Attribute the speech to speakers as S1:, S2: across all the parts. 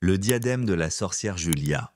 S1: Le diadème de la sorcière Julia.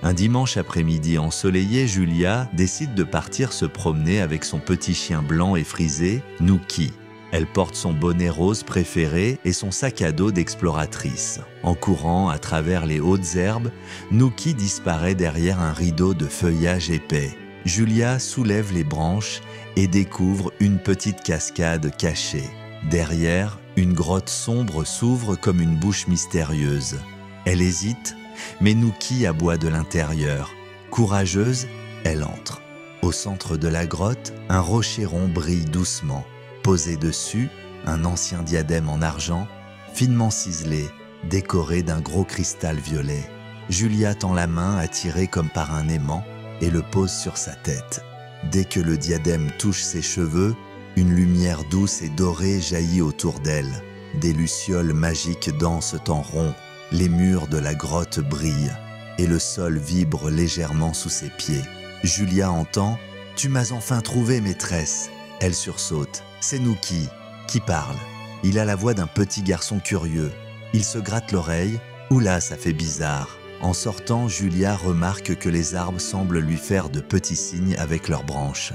S1: Un dimanche après-midi ensoleillé, Julia décide de partir se promener avec son petit chien blanc et frisé, Nookie. Elle porte son bonnet rose préféré et son sac à dos d'exploratrice. En courant à travers les hautes herbes, Nookie disparaît derrière un rideau de feuillage épais. Julia soulève les branches et découvre une petite cascade cachée. Derrière, une grotte sombre s'ouvre comme une bouche mystérieuse. Elle hésite, mais Nookie aboie de l'intérieur. Courageuse, elle entre. Au centre de la grotte, un rocher rond brille doucement. Posé dessus, un ancien diadème en argent, finement ciselé, décoré d'un gros cristal violet. Julia tend la main attirée comme par un aimant et le pose sur sa tête. Dès que le diadème touche ses cheveux, une lumière douce et dorée jaillit autour d'elle. Des lucioles magiques dansent en rond. Les murs de la grotte brillent et le sol vibre légèrement sous ses pieds. Julia entend « Tu m'as enfin trouvé, maîtresse !» Elle sursaute. C'est Nookie qui parle. Il a la voix d'un petit garçon curieux. Il se gratte l'oreille. « Oula, ça fait bizarre !» En sortant, Julia remarque que les arbres semblent lui faire de petits signes avec leurs branches.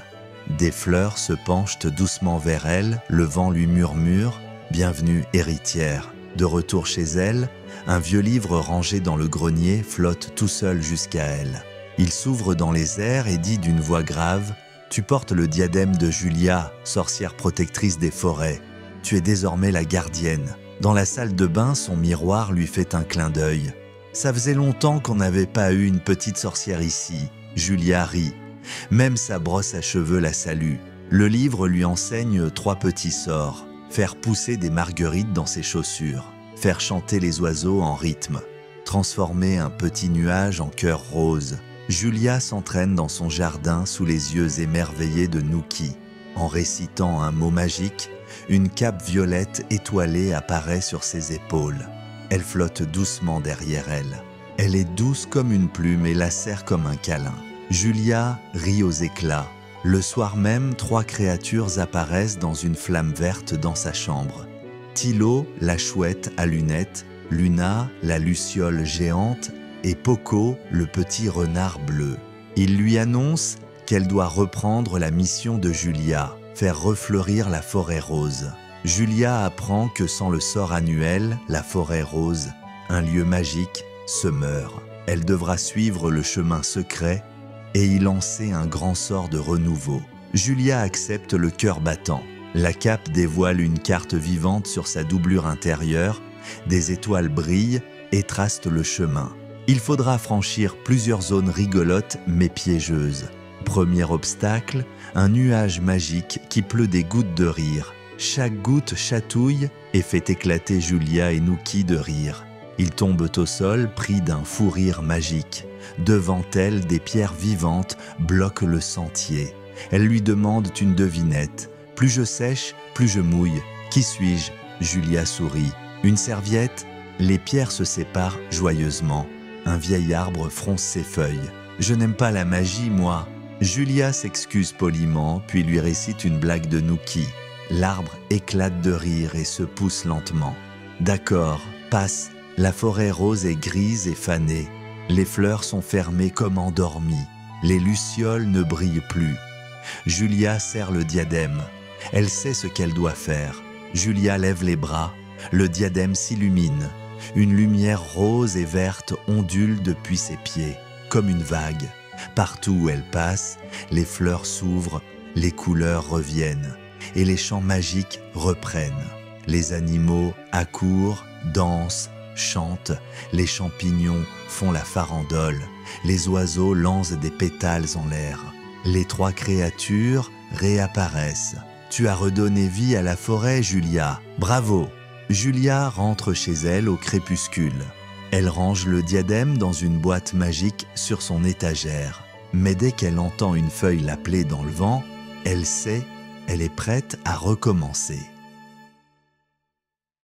S1: Des fleurs se penchent doucement vers elle, le vent lui murmure « Bienvenue, héritière !» De retour chez elle, un vieux livre rangé dans le grenier flotte tout seul jusqu'à elle. Il s'ouvre dans les airs et dit d'une voix grave « Tu portes le diadème de Julia, sorcière protectrice des forêts. Tu es désormais la gardienne. » Dans la salle de bain, son miroir lui fait un clin d'œil. « Ça faisait longtemps qu'on n'avait pas eu une petite sorcière ici. » Julia rit. Même sa brosse à cheveux la salue. Le livre lui enseigne 3 petits sorts. Faire pousser des marguerites dans ses chaussures. Faire chanter les oiseaux en rythme. Transformer un petit nuage en cœur rose. Julia s'entraîne dans son jardin sous les yeux émerveillés de Nookie. En récitant un mot magique, une cape violette étoilée apparaît sur ses épaules. Elle flotte doucement derrière elle. Elle est douce comme une plume et la serre comme un câlin. Julia rit aux éclats. Le soir même, 3 créatures apparaissent dans une flamme verte dans sa chambre. Tilo, la chouette à lunettes, Luna, la luciole géante, et Poco, le petit renard bleu. Ils lui annoncent qu'elle doit reprendre la mission de Julia, faire refleurir la forêt rose. Julia apprend que sans le sort annuel, la forêt rose, un lieu magique, se meurt. Elle devra suivre le chemin secret et y lancer un grand sort de renouveau. Julia accepte le cœur battant. La cape dévoile une carte vivante sur sa doublure intérieure, des étoiles brillent et tracent le chemin. Il faudra franchir plusieurs zones rigolotes mais piégeuses. Premier obstacle, un nuage magique qui pleut des gouttes de rire. Chaque goutte chatouille et fait éclater Julia et Nookie de rire. Ils tombent au sol pris d'un fou rire magique. Devant elle, des pierres vivantes bloquent le sentier. Elles lui demandent une devinette. Plus je sèche, plus je mouille. Qui suis-je? Julia sourit. Une serviette? Les pierres se séparent joyeusement. Un vieil arbre fronce ses feuilles. Je n'aime pas la magie, moi. Julia s'excuse poliment, puis lui récite une blague de Nookie. L'arbre éclate de rire et se pousse lentement. D'accord, passe. La forêt rose est grise et fanée. Les fleurs sont fermées comme endormies. Les lucioles ne brillent plus. Julia serre le diadème. Elle sait ce qu'elle doit faire. Julia lève les bras. Le diadème s'illumine. Une lumière rose et verte ondule depuis ses pieds, comme une vague. Partout où elle passe, les fleurs s'ouvrent, les couleurs reviennent, et les chants magiques reprennent. Les animaux accourent, dansent, chantent, les champignons font la farandole, les oiseaux lancent des pétales en l'air. Les 3 créatures réapparaissent. Tu as redonné vie à la forêt, Julia. Bravo! Julia rentre chez elle au crépuscule. Elle range le diadème dans une boîte magique sur son étagère. Mais dès qu'elle entend une feuille l'appeler dans le vent, elle sait, elle est prête à recommencer.